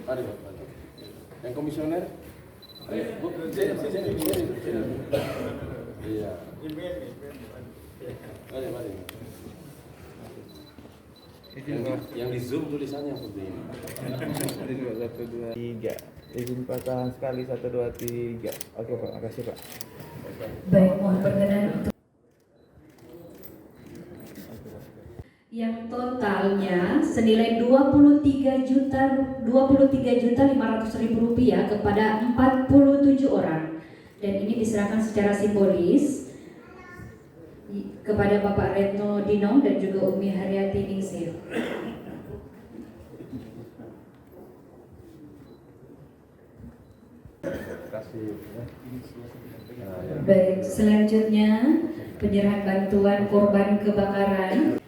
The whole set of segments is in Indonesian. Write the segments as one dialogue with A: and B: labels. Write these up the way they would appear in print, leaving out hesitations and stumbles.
A: Mari, Pak. Yang komisioner? Ayo, Bu. Sini. Iya. Mari. Yang di Zoom tulisannya seperti ini.
B: 1, 2, 3. Izin pasangan sekali 1, 2, 3. Oke Pak, makasih Pak.
C: Baik, mohon perkenan untuk yang totalnya senilai 23.500.000 rupiah kepada 47 orang, dan ini diserahkan secara simbolis kepada Bapak Retno Dinong dan juga Umi Haryati Ningsih. Baik, selanjutnya penyerahan bantuan korban kebakaran.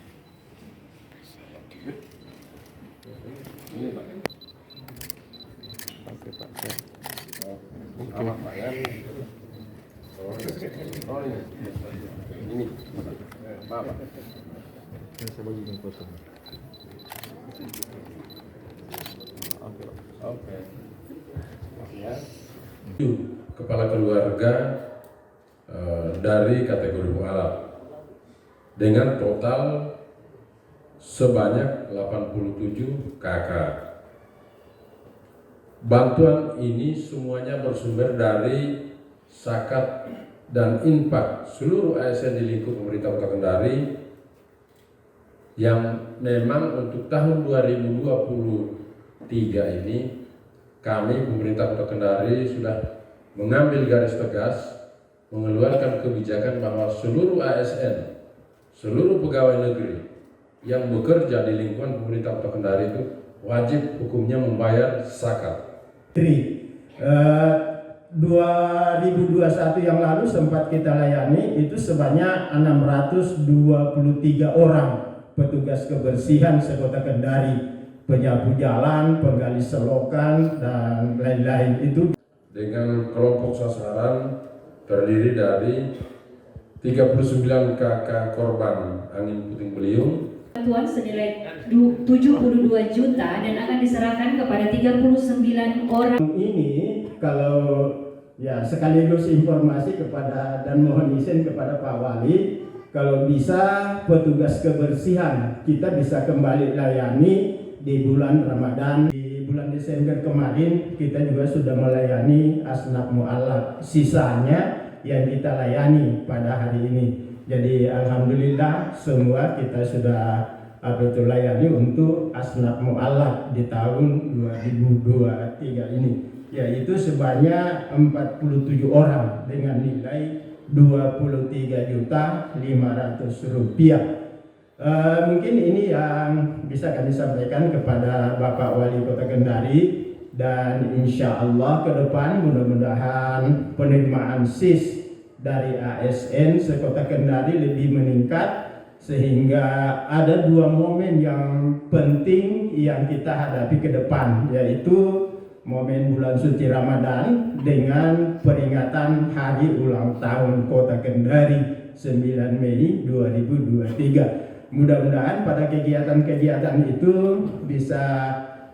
A: Amat Pak ya. Oh ini. Ini. Maaf Pak.
B: Ini saya bagikan foto.
A: Oke. Ya. Kepala keluarga dari kategori mualaf dengan total sebanyak 87 kakak. Bantuan ini semuanya bersumber dari zakat dan infak seluruh ASN di lingkup pemerintah Kota Kendari yang memang untuk tahun 2023 ini kami pemerintah Kota Kendari sudah mengambil garis tegas mengeluarkan kebijakan bahwa seluruh ASN, seluruh pegawai negeri yang bekerja di lingkungan pemerintah Kota Kendari itu wajib hukumnya membayar zakat.
D: 2021 yang lalu sempat kita layani itu sebanyak 623 orang petugas kebersihan sekota Kendari, penyapu jalan, penggali selokan dan lain-lain itu. Dengan kelompok sasaran terdiri dari 39 kakak korban angin puting beliung.
C: Bantuan senilai 72 juta dan akan diserahkan kepada 39 orang.
D: Ini kalau ya sekaligus informasi kepada dan mohon izin kepada Pak Wali, kalau bisa petugas kebersihan kita bisa kembali layani di bulan Ramadan. Di bulan Desember kemarin kita juga sudah melayani asnaf mu'alaf, sisanya yang kita layani pada hari ini. Jadi alhamdulillah semua kita sudah layani untuk asnaf mu'alaf di tahun 2023 ini, yaitu sebanyak 47 orang dengan nilai 23.500.000 rupiah. Mungkin ini yang bisa kami sampaikan kepada Bapak Wali Kota Kendari, dan insya Allah ke depan mudah-mudahan penerimaan SIS dari ASN sekota Kendari lebih meningkat, sehingga ada dua momen yang penting yang kita hadapi ke depan, yaitu momen bulan suci Ramadan dengan peringatan hari ulang tahun Kota Kendari 9 Mei 2023. Mudah-mudahan pada kegiatan-kegiatan itu bisa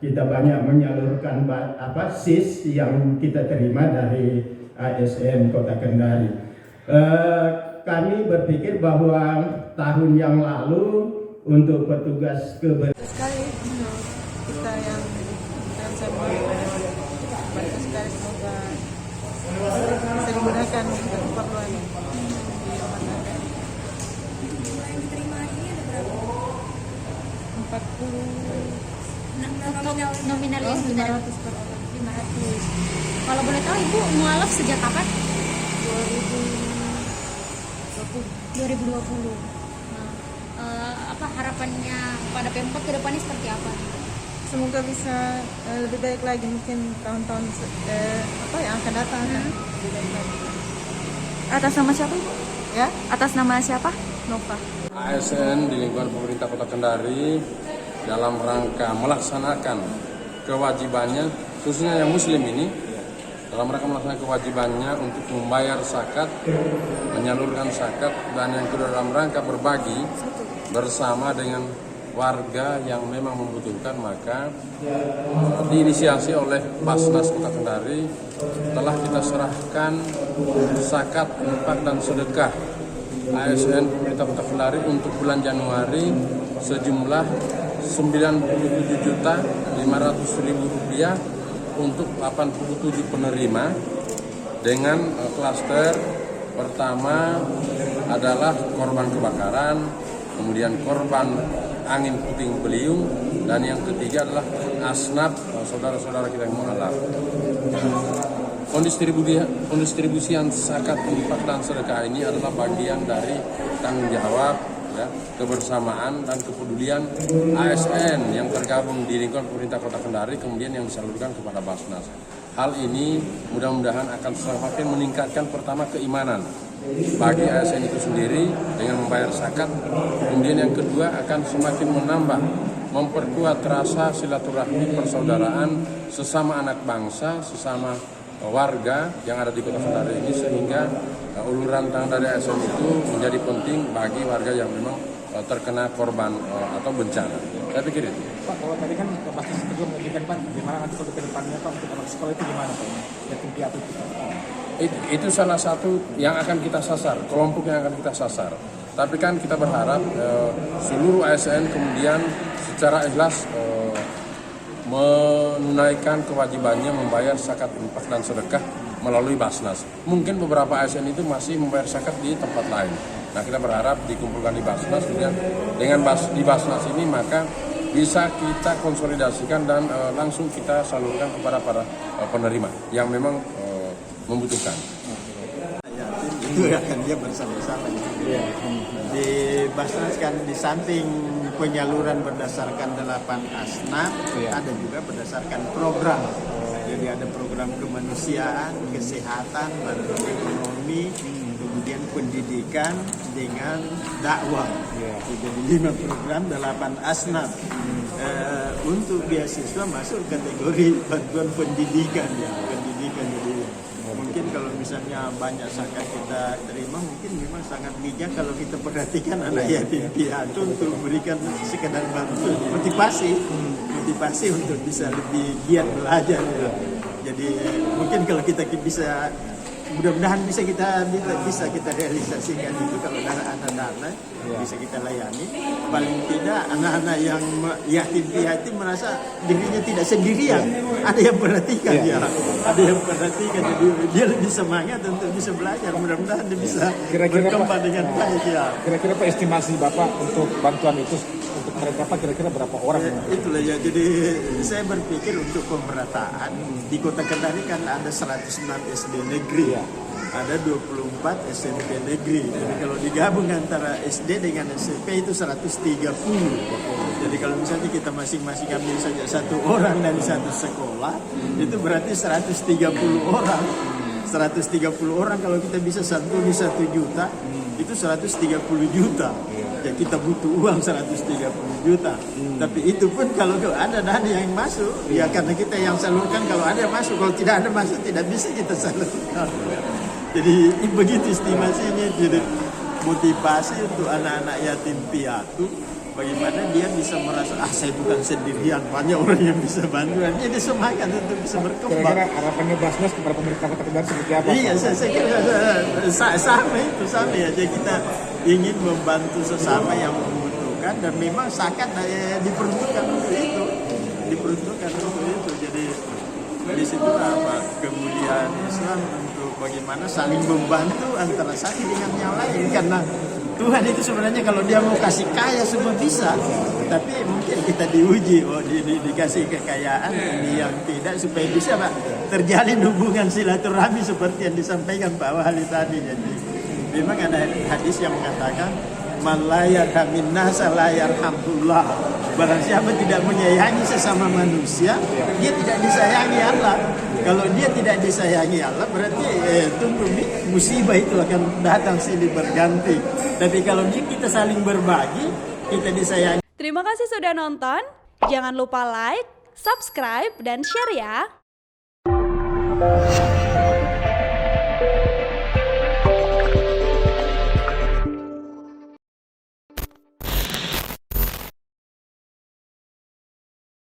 D: kita banyak menyalurkan SIS yang kita terima dari ASN Kota Kendari. Kami berpikir bahwa tahun yang lalu untuk petugas kebersihan
E: sekali kita yang saya mau bantu sekali, semoga bisa digunakan untuk keperluan di rumah tangga.
F: Jumlah yang diterima ini ada berapa?
E: 40
F: nominal yang
E: 500 per orang.
F: 500. Kalau boleh tahu Ibu mualaf sejak kapan? 2020. Apa harapannya pada Pemkot ke depannya seperti apa?
E: Semoga bisa lebih baik lagi, mungkin tahun-tahun yang akan datang akan lebih baik lagi.
F: Atas nama siapa Ibu?
E: Ya,
F: Atas nama siapa?
E: Nova.
A: ASN di lingkungan pemerintah Kota Kendari dalam rangka melaksanakan kewajibannya, khususnya yang muslim ini, dalam rangka melaksanakan kewajibannya untuk membayar zakat, menyalurkan zakat, dan yang kedua dalam rangka berbagi bersama dengan warga yang memang membutuhkan, maka diinisiasi oleh Basnas Kota Kendari telah kita serahkan zakat, infak dan sedekah ASN pemerintah Kota Kendari untuk bulan Januari sejumlah Rp97.500.000 untuk 87 penerima dengan klaster pertama adalah korban kebakaran, kemudian korban angin puting beliung, dan yang ketiga adalah asnaf saudara-saudara kita yang mualaf. Pendistribusian zakat, infak dan sedekah ini adalah bagian dari tanggung jawab, ya, kebersamaan dan kepedulian ASN yang tergabung di lingkungan pemerintah Kota Kendari, kemudian yang disalurkan kepada Basnas. Hal ini mudah-mudahan akan semakin meningkatkan pertama keimanan bagi ASN itu sendiri dengan membayar zakat, kemudian yang kedua akan semakin menambah, memperkuat rasa silaturahmi persaudaraan sesama anak bangsa, sesama warga yang ada di Kota Kendari ini, sehingga uluran tangan dari ASN itu menjadi penting bagi warga yang memang terkena korban atau bencana. Saya pikir itu.
G: Pak, kalau tadi kan pasti juga mengajukan Pak, gimana nanti kalau ke depannya Pak untuk anak sekolah itu gimana Pak? Yatim piatu
A: Itu salah satu yang akan kita sasar, kelompok yang akan kita sasar. Tapi kan kita berharap seluruh ASN kemudian secara ikhlas menunaikan kewajibannya membayar zakat, infak dan sedekah melalui Basnas. Mungkin beberapa ASN itu masih membayar zakat di tempat lain. Nah, kita berharap dikumpulkan di Basnas, kemudian dengan di Basnas ini maka bisa kita konsolidasikan dan langsung kita salurkan kepada para penerima yang memang membutuhkan.
D: Itu akan dia bersama-sama di Basnas kan, di samping penyaluran berdasarkan 8 asnaf, ada juga berdasarkan program. Jadi ada program kemanusiaan, kesehatan, bantuan ekonomi, kemudian pendidikan dengan dakwah. Jadi 5 program 8 asnaf. Untuk beasiswa masuk kategori bantuan pendidikan, ya. Pendidikan, jadi mungkin kalau misalnya banyak zakat kita terima, mungkin memang sangat bijak kalau kita perhatikan anak yatim piatu untuk berikan sekedar bantu, motivasi untuk bisa lebih giat belajar, ya. Jadi mungkin kalau kita bisa, mudah-mudahan bisa kita realisasikan itu, kalau anak-anak bisa kita layani. Paling tidak anak-anak yang yatim piatu merasa dirinya tidak sendirian, ada yang perhatikan, ya. Ada yang perhatikan, jadi dia lebih semangat untuk bisa belajar. Mudah-mudahan dia bisa berkembang dengan baik, ya.
G: Kira-kira Pak, estimasi Bapak untuk bantuan itu untuk mereka Pak, kira-kira berapa orang?
D: Itulah ya, jadi saya berpikir untuk pemerataan di Kota Kendari kan ada 106 SD negeri, ada 24 SMP negeri. Jadi kalau digabung antara SD dengan SMP itu 130. Jadi kalau misalnya kita masing-masing ambil saja 1 orang dari 1 sekolah, itu berarti 130 orang. 130 orang kalau kita bisa santuni 1 juta, itu 130 juta. Ya kita butuh uang 130 juta. Tapi itu pun kalau ada dana yang masuk, ya karena kita yang salurkan, kalau ada yang masuk, kalau tidak ada masuk tidak bisa kita salurkan. Jadi begitu estimasinya. Jadi motivasi untuk anak-anak yatim piatu, bagaimana dia bisa merasa saya bukan sendirian, banyak orang yang bisa bantu, jadi semangat untuk bisa berkembang.
G: Kira-kira harapannya Basnas kepada pemerintah Kota Kendari seperti apa?
D: Iya, saya kira sama ya. Jadi kita ingin membantu sesama yang membutuhkan, dan memang zakat diperuntukkan untuk itu, Jadi di situ apa kemuliaan Islam untuk bagaimana saling membantu antara satu dengan yang lain, karena Tuhan itu sebenarnya kalau dia mau kasih kaya semua bisa, tapi mungkin kita diuji, dikasih kekayaan, ini yang tidak, supaya bisa Pak terjalin hubungan silaturahmi seperti yang disampaikan Pak Wali tadi. Jadi memang ada hadis yang mengatakan man la yarhamin nasa la yarhamullah. Barang siapa tidak menyayangi sesama manusia, dia tidak disayangi Allah. Kalau dia tidak disayangi Allah, berarti tunggu musibah itu akan datang silih berganti. Tapi kalau kita saling berbagi, kita disayangi.
H: Terima kasih sudah nonton. Jangan lupa like, subscribe, dan share ya.